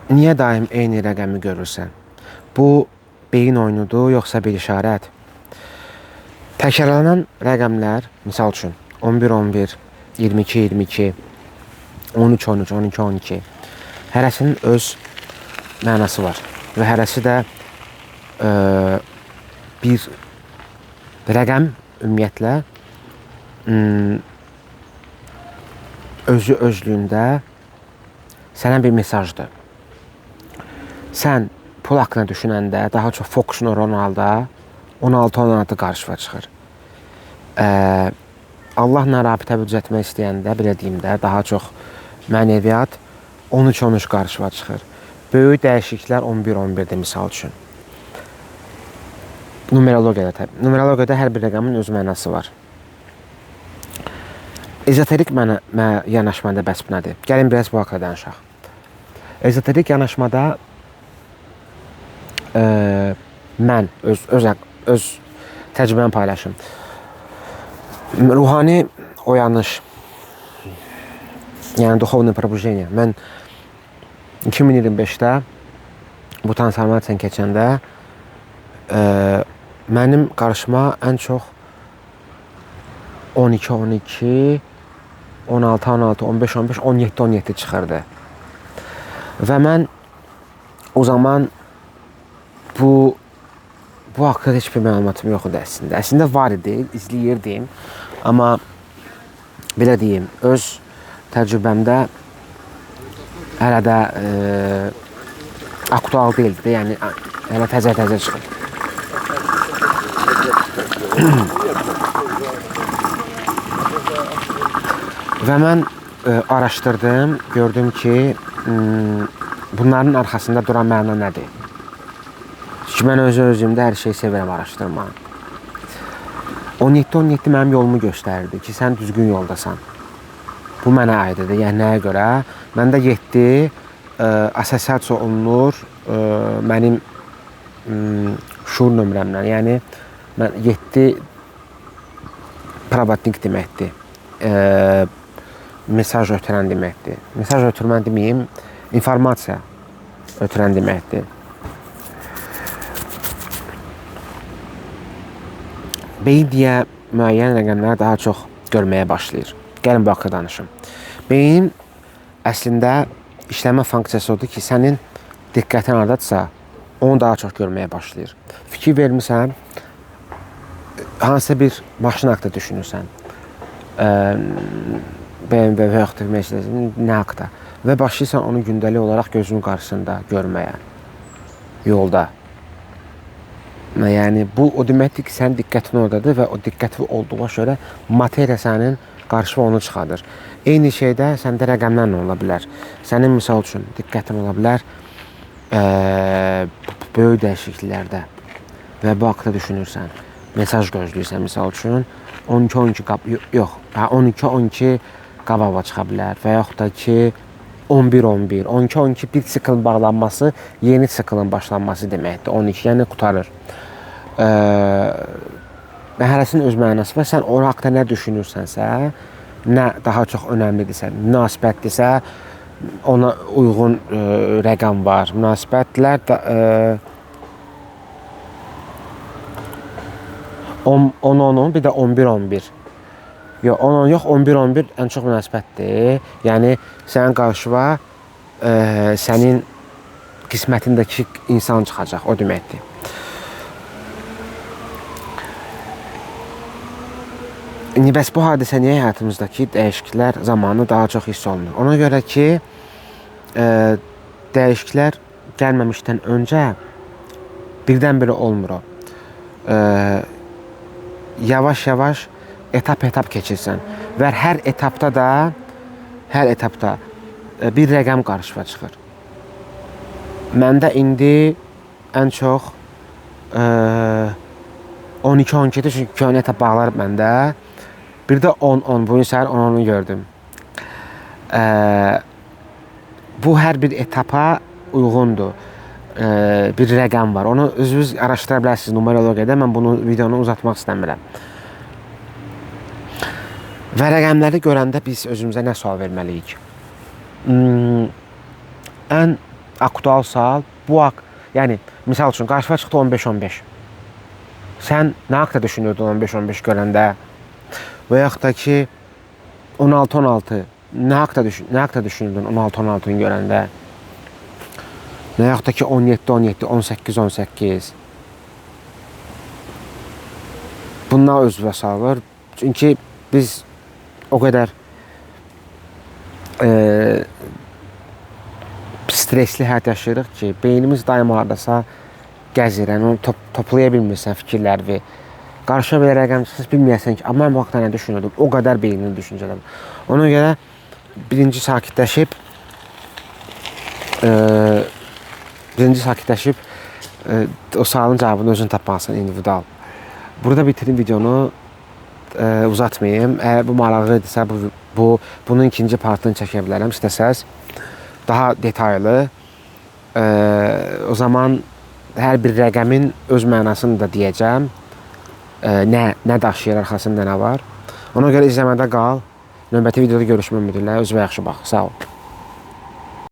Niyə daim eyni rəqəmi görürsən? Bu beyin oyunudur, yoxsa bir işarət? Təkrarlanan rəqəmlər, misal üçün 11-11, 22-22, 13-13, 12-12 hərəsinin öz mənası var və hərəsi də bir rəqəm ümumiyyətlə özü özlüyündə sənə bir mesajdır. Sən pul haqqında düşünəndə daha çox fokusun olan halda 16-16 qarşıva çıxır. Allahla rabitə düzəltmək istəyəndə, belə deyim də, daha çox mənəviyyat 13-13 qarşıva çıxır. Böyük dəyişikliklər 11-11-dir misal üçün. Numerologiyada təbii. Numerologiyada hər bir rəqəmin öz mənası var. Ezoterik yanaşmada bəs bu nədir? Gəlin biraz bu haqqda danışaq. Ezoterik yanaşmada mən öz təcrübəmi paylaşım. Ruhani oyanış, yəni duxovni probujeniya. Mən 2025-də bu transformasiyanı keçəndə mənim qarşıma ən çox 12-12, 16-16, 15-15, 17-17 çıxırdı. Və mən o zaman bu haqqda heç bir məlumatım yox idi əslində. Əslində var idi, izləyirdim. Amma belə deyim, öz təcrübəmdə hələ də aktual deyildi. Yəni hələ təzə çıxıb. Və mən araşdırdım, gördüm ki, bunların arxasında duran məna nədir? Çünki mən özümdə hər şeyi sevirəm araşdırmağı. 17-17 mənim yolumu göstərirdi ki, sən düzgün yoldasan. Bu mənə aiddir. Yəni nəyə görə? Məndə 7 assosiasiya olunur mənim şuur nömrəmlə. Yəni 7 pravatnik deməkdir. Mesaj ötürən deməkdir. Mesaj ötürmən deməyim, informasiya ötürən deməkdir. Beyin deyə müəyyən rəqəmlər daha çox görməyə başlayır. Gəlin bu haqqda danışım. Beyin əslində işləmə funksiyası odur ki, sənin diqqətin hardadırsa, onu daha çox görməyə başlayır. Fikir vermirsən, hansısa bir maşın haqqda düşünürsən, BMW və yaxud Mercedes, nə haqqda və başlayırsan onu gündəlik olaraq gözünün qarşısında görməyə, yolda. Yəni, bu o deməkdir ki, sənin diqqətin oradadır və o diqqəti olduğuna görə materiya sənin qarşıma onu çıxardır. Eyni şeydə səndə rəqəmlərlə ola bilər. Sənin misal üçün diqqətin ola bilər böyük dəyişikliklərdə və bu haqda düşünürsən, mesaj gözləyirsən misal üçün 12-12 yox, 12-12 qabava çıxa bilər və yaxud da ki 11-11, 12-12 bir siklin bağlanması yeni siklin başlanması deməkdir. 12, yəni qutarır. Və hərəsinin öz mənası və sən o haqda nə düşünürsənsə, nə daha çox önəmlidirsə, münasibətdirsə, ona uyğun rəqəm var. Münasibətlər də 10-10, bir də 11-11. Yox, 10-10 yox, 11-11 ən çox münasibətdir. Yəni, sənin qarşıva sənin qismətindəki insan çıxacaq, o deməkdir. Bəs bu hadisə niyə həyatımızdakı dəyişikliklər zamanı daha çox hiss olunur? Ona görə ki, dəyişikliklər gəlməmişdən öncə birdən-birə olmur o. Yavaş-yavaş etap keçirsən və hər etapda bir rəqəm qarşıma çıxır. Məndə indi ən çox 12-12-dir, çünki köhnə etap bağlar məndə. Bir də 10-10, bugün səhər 10-10'u gördüm. Bu hər bir etapa uyğundur. Bir rəqəm var. Onu özünüz araşdıra bilərsiniz numerologiyada. Mən bunu videonu uzatmaq istəmirəm. Və rəqəmləri görəndə biz özümüzə nə sual verməliyik? Ən aktual sual. Bu yəni misal üçün qarşıma çıxdı 15-15. Sən nə haqqda düşünürdün 15-15 görəndə? Və yaxud da ki 16-16 nə haqqda düşünürdün 16-16-ını görəndə? Və yaxud da ki 17-17, 18-18. Bunlar özünə salır. Çünki biz o qədər stresli həyat yaşayırıq ki, beynimiz daim haradasa gəzir, yəni onu toplaya bilmirsən fikirləri. Qarşıya belə rəqəm çıxsın, bilməyəsən ki, amma mən bu vaxtda nə düşünürdüm, o qədər beynini düşüncələrim. Ona görə birinci sakitləşib o sualın cavabını özün tapmalısın, individual. Burada bitirim videonu, uzatmayayım. Əgər bu maraqlıdırsa, bunun ikinci partını çəkə bilərəm istəsəz. Daha detaylı. O zaman hər bir rəqəmin öz mənasını da deyəcəm. Nə daşıyır, arxasında nə var. Ona görə izləmədə qal. Növbəti videoda görüşmək ümidi ilə. Özünə yaxşı bax. Sağ ol.